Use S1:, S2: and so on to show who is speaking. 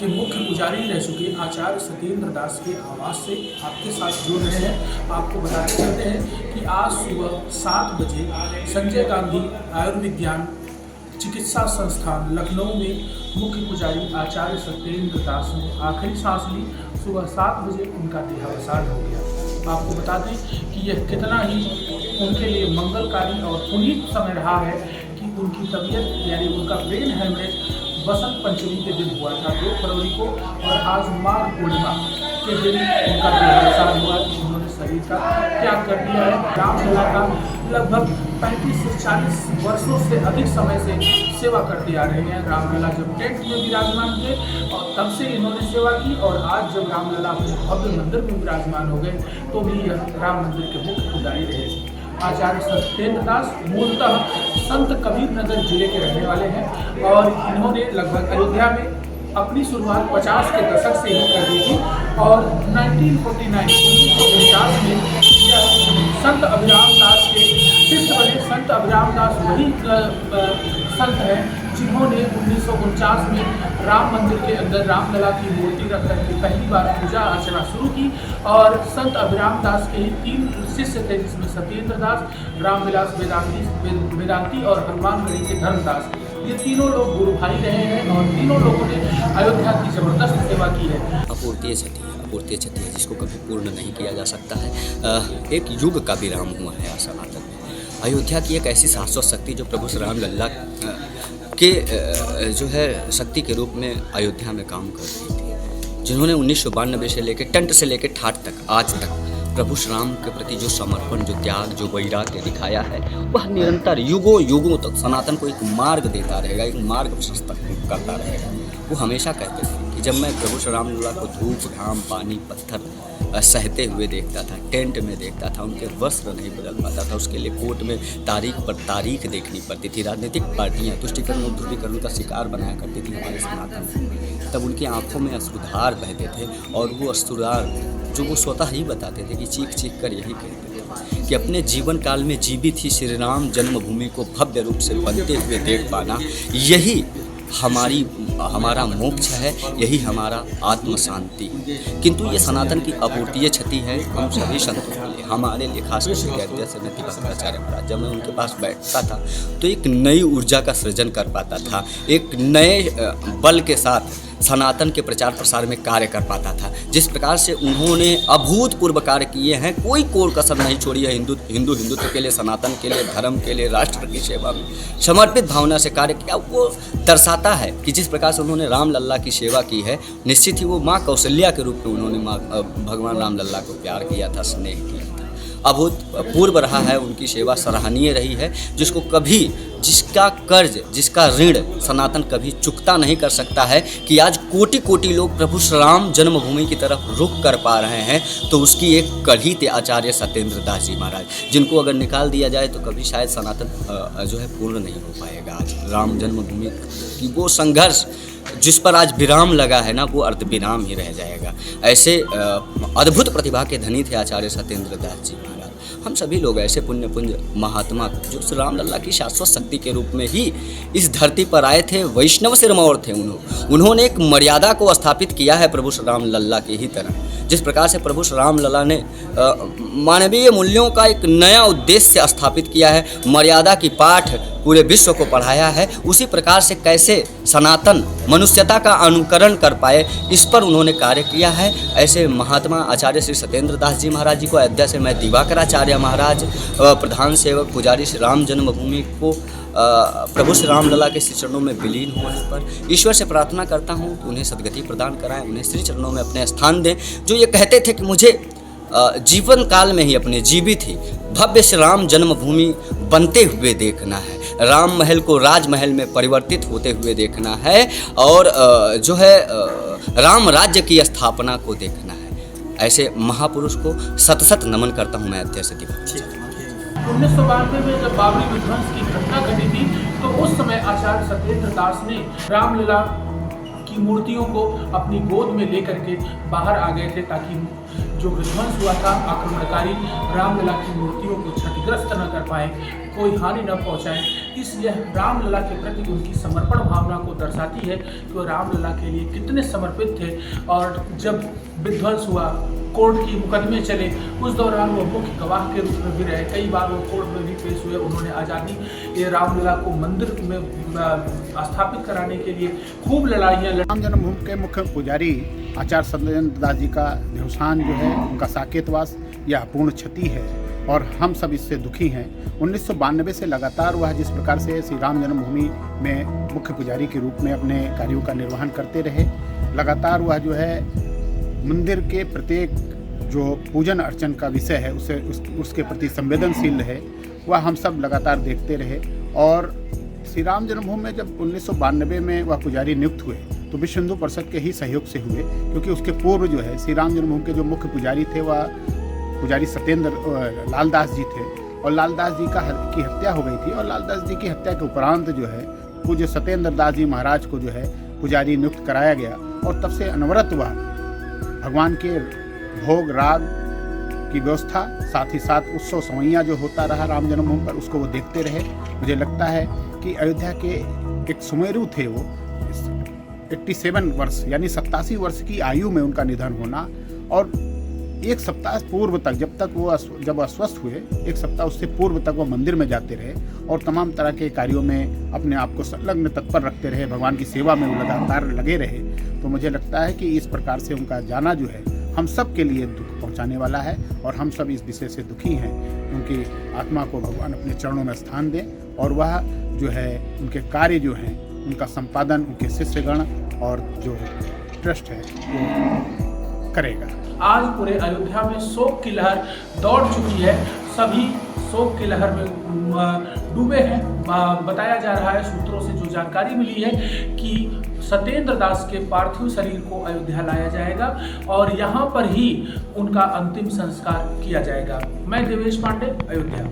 S1: के मुख्य पुजारी रह चुके आचार्य सत्येंद्र दास के आवास से आपके साथ जुड़ रहे हैं। आपको बताते चलते हैं कि आज सुबह 7 बजे संजय गांधी आयुर्विज्ञान चिकित्सा संस्थान लखनऊ में मुख्य पुजारी आचार्य सत्येंद्र दास ने आखिरी सांस ली। सुबह 7 बजे उनका देहावसान हो गया। आपको बता दें कि यह कितना ही उनके लिए मंगलकारी और पुनीत समय रहा है कि उनकी तबीयत यानी उनका ब्रेन हेमरेज बसंत पंचमी के दिन हुआ था 2 फरवरी को, और आज माघ पूर्णिमा के दिन उनका देहावसान हुआ। उन्होंने शरीर का त्याग कर दिया है। रामलला का लगभग 35 से 40 वर्षों से अधिक समय से सेवा करते आ रहे हैं। रामलला जब टेंट में विराजमान थे और तब से इन्होंने सेवा की, और आज जब रामलला अपने भव्य मंदिर में विराजमान हो गए तो भी यह राम मंदिर के मुख्य पुजारी रहे। आचार्य सत्येंद्र दास मूलतः संत कबीर नगर जिले के रहने वाले हैं और इन्होंने लगभग अयोध्या में अपनी शुरुआत 50 के दशक से ही कर दी थी, और 1949 में संत अभिराम दास के शिष्य बने। संत अभिराम दास वही संत हैं जिन्होंने 1949 में राम मंदिर के अंदर रामलला की मूर्ति रख करके पहली बार पूजा अर्चना शुरू की, और संत अभिराम दास के ही 3 शिष्य थे, जिसमें सत्येंद्र दास, रामविलास वेदांती और हनुमानगढ़ी के धर्मदास। ये तीनों लोग गुरु भाई रहे हैं और तीनों लोगों ने अयोध्या की जबरदस्त सेवा की है।
S2: अपूर्तीय क्षति है जिसको कभी पूर्ण नहीं किया जा सकता है। एक युग का विराम हुआ है सनातन में। अयोध्या की एक ऐसी शाश्वत शक्ति जो प्रभु श्री राम लल्ला के जो है शक्ति के रूप में अयोध्या में काम कर रही थी, जिन्होंने 1992 से लेकर टंट से लेकर ठाठ तक आज तक प्रभु श्री राम के प्रति जो समर्पण, जो त्याग, जो वैराग्य दिखाया है, वह निरंतर युगों युगों तक सनातन को एक मार्ग देता रहेगा, एक मार्ग प्रशस्त करता रहेगा। वो हमेशा कहते थे कि जब मैं प्रभु श्री राम लल्ला को धूप, घाम, पानी, पत्थर सहते हुए देखता था, टेंट में देखता था, उनके वस्त्र नहीं बदल पाता था, उसके लिए कोर्ट में तारीख पर तारीख देखनी पड़ती थी। राजनीतिक पार्टियां तुष्टीकरण और ध्रुवीकरण का शिकार बनाया करती थी हमारे सनातन में। तब उनकी आंखों में अश्रुधार बहते थे, और वो अश्रुधार जो वो स्वतः ही बताते थे कि चीख चीख कर यही कहते थे कि अपने जीवन काल में जीवित ही श्री राम जन्मभूमि को भव्य रूप से बनते हुए देख पाना, यही हमारा मोक्ष है, यही हमारा आत्म शांति। किंतु ये सनातन की अपूर्तीय क्षति है हम सभी संतों के लिए, हमारे लिए खास करके अध्यक्ष नतिभद्राचार्य महाराज। जब मैं उनके पास बैठता था तो एक नई ऊर्जा का सृजन कर पाता था, एक नए बल के साथ सनातन के प्रचार प्रसार में कार्य कर पाता था। जिस प्रकार से उन्होंने अभूतपूर्व कार्य किए हैं, कोई कोर कसर नहीं छोड़ी है हिंदुत्व के लिए, सनातन के लिए, धर्म के लिए, राष्ट्र की सेवा में समर्पित भावना से कार्य किया। वो दर्शाता है कि जिस प्रकार से उन्होंने राम लल्ला की सेवा की है, निश्चित ही वो माँ कौशल्या के रूप में उन्होंने भगवान राम लल्ला को प्यार किया था, स्नेह किया था। अभूतपूर्व रहा है, उनकी सेवा सराहनीय रही है, जिसको कभी, जिसका कर्ज, जिसका ऋण सनातन कभी चुकता नहीं कर सकता है। कि आज कोटि कोटि लोग प्रभु श्री राम जन्मभूमि की तरफ रुख कर पा रहे हैं, तो उसकी एक कड़ी थे आचार्य सत्येंद्र दास जी महाराज, जिनको अगर निकाल दिया जाए तो कभी शायद सनातन जो है पूर्ण नहीं हो पाएगा। आज राम जन्मभूमि की वो संघर्ष जिस पर आज विराम लगा है ना, वो अर्ध विराम ही रह जाएगा। ऐसे अद्भुत प्रतिभा के धनी थे आचार्य सत्येंद्र दास जी महाराज। हम सभी लोग ऐसे पुण्य पुंज महात्मा जो श्री राम लल्ला की शाश्वत शक्ति के रूप में ही इस धरती पर आए थे, वैष्णव सिरमौर थे। उन्होंने एक मर्यादा को स्थापित किया है प्रभु श्री राम लल्ला की ही तरह। जिस प्रकार से प्रभु श्री राम लल्ला ने मानवीय मूल्यों का एक नया उद्देश्य स्थापित किया है, मर्यादा की पाठ पूरे विश्व को पढ़ाया है, उसी प्रकार से कैसे सनातन मनुष्यता का अनुकरण कर पाए, इस पर उन्होंने कार्य किया है। ऐसे महात्मा आचार्य श्री सत्येंद्र दास जी महाराज जी को अयोध्या से मैं दिवाकराचार्य महाराज, प्रधान सेवक पुजारी श्री राम जन्मभूमि को प्रभु श्री राम लल्ला के श्री चरणों में विलीन होने पर ईश्वर से प्रार्थना करता हूँ कि उन्हें सद्गति प्रदान कराएं, उन्हें श्री चरणों में अपने स्थान दें। जो ये कहते थे कि मुझे जीवन काल में ही अपने जीवित ही भव्य श्री राम जन्मभूमि बनते हुए देखना है, राम महल को राजमहल में परिवर्तित होते हुए देखना है, और जो है राम राज्य की स्थापना को देखना है। ऐसे महापुरुष को सत नमन करता हूँ मैं अध्यक्ष दिवाकर।
S1: 1992 में जब बाबरी विध्वंस की घटना घटी थी तो उस समय आचार्य सत्येंद्र दास ने रामलला की मूर्तियों को अपनी गोद में लेकर के बाहर आ गए थे, ताकि जो विध्वंस हुआ था, आक्रमणकारी रामलला की मूर्तियों को क्षतिग्रस्त न कर पाए, कोई हानि न पहुंचाए। इसलिए रामलला के प्रति उनकी समर्पण भावना को दर्शाती है कि वो रामलला के लिए कितने समर्पित थे। और जब विध्वंस हुआ, कोर्ट की मुकदमे चले, उस दौरान वो मुख्य गवाह के रूप में भी रहे। कई बार वो कोर्ट में भी पेश हुए। उन्होंने आज़ादी ये रामलला को मंदिर में स्थापित कराने के लिए खूब लड़ाइयाँ
S3: राम जन्मभूमि के मुख्य पुजारी आचार्य सत्येंद्र दास जी का देवस्थान जो है, उनका साकेतवास, यह अपूर्ण क्षति है और हम सब इससे दुखी हैं। 1992 से लगातार वह जिस प्रकार से श्री राम जन्मभूमि में मुख्य पुजारी के रूप में अपने कार्यों का निर्वहन करते रहे, लगातार वह जो है मंदिर के प्रत्येक जो पूजन अर्चन का विषय है उसके प्रति संवेदनशील रहे। वह हम सब लगातार देखते रहे। और श्री राम जन्मभूमि में जब 1992 में वह पुजारी नियुक्त हुए तो विश्व हिंदू परिषद के ही सहयोग से हुए, क्योंकि उसके पूर्व जो है श्री राम जन्मभूमि के जो मुख्य पुजारी थे वह पुजारी सत्येंद्र लालदास जी थे और लालदास जी की हत्या हो गई थी। और लालदास जी की हत्या के उपरांत जो है पूज्य सत्येंद्र दास जी महाराज को जो है पुजारी नियुक्त कराया गया और तब से अनवरत वह भगवान के भोग राग की व्यवस्था, साथ ही साथ उत्सव समैया जो होता रहा राम जन्मभूमि पर, उसको वो देखते रहे। मुझे लगता है कि अयोध्या के एक सुमेरु थे वो। 87 वर्ष यानी 87 वर्ष की आयु में उनका निधन होना और एक सप्ताह पूर्व तक जब अस्वस्थ हुए, एक सप्ताह उससे पूर्व तक वो मंदिर में जाते रहे और तमाम तरह के कार्यों में अपने आप को संलग्न तत्पर रखते रहे, भगवान की सेवा में वो लगातार लगे रहे। तो मुझे लगता है कि इस प्रकार से उनका जाना जो है हम सब के लिए दुख पहुंचाने वाला है और हम सब इस विषय से दुखी हैं। उनकी आत्मा को भगवान अपने चरणों में स्थान दें और वह जो है उनके कार्य जो हैं उनका संपादन उनके शिष्यगण और जो ट्रस्ट है वो करेगा।
S1: आज पूरे अयोध्या में शोक की लहर दौड़ चुकी है। सभी शोक की लहर में डूबे हैं। बताया जा रहा है, सूत्रों से जो जानकारी मिली है कि सत्येंद्र दास के पार्थिव शरीर को अयोध्या लाया जाएगा और यहाँ पर ही उनका अंतिम संस्कार किया जाएगा। मैं देवेश पांडे, अयोध्या।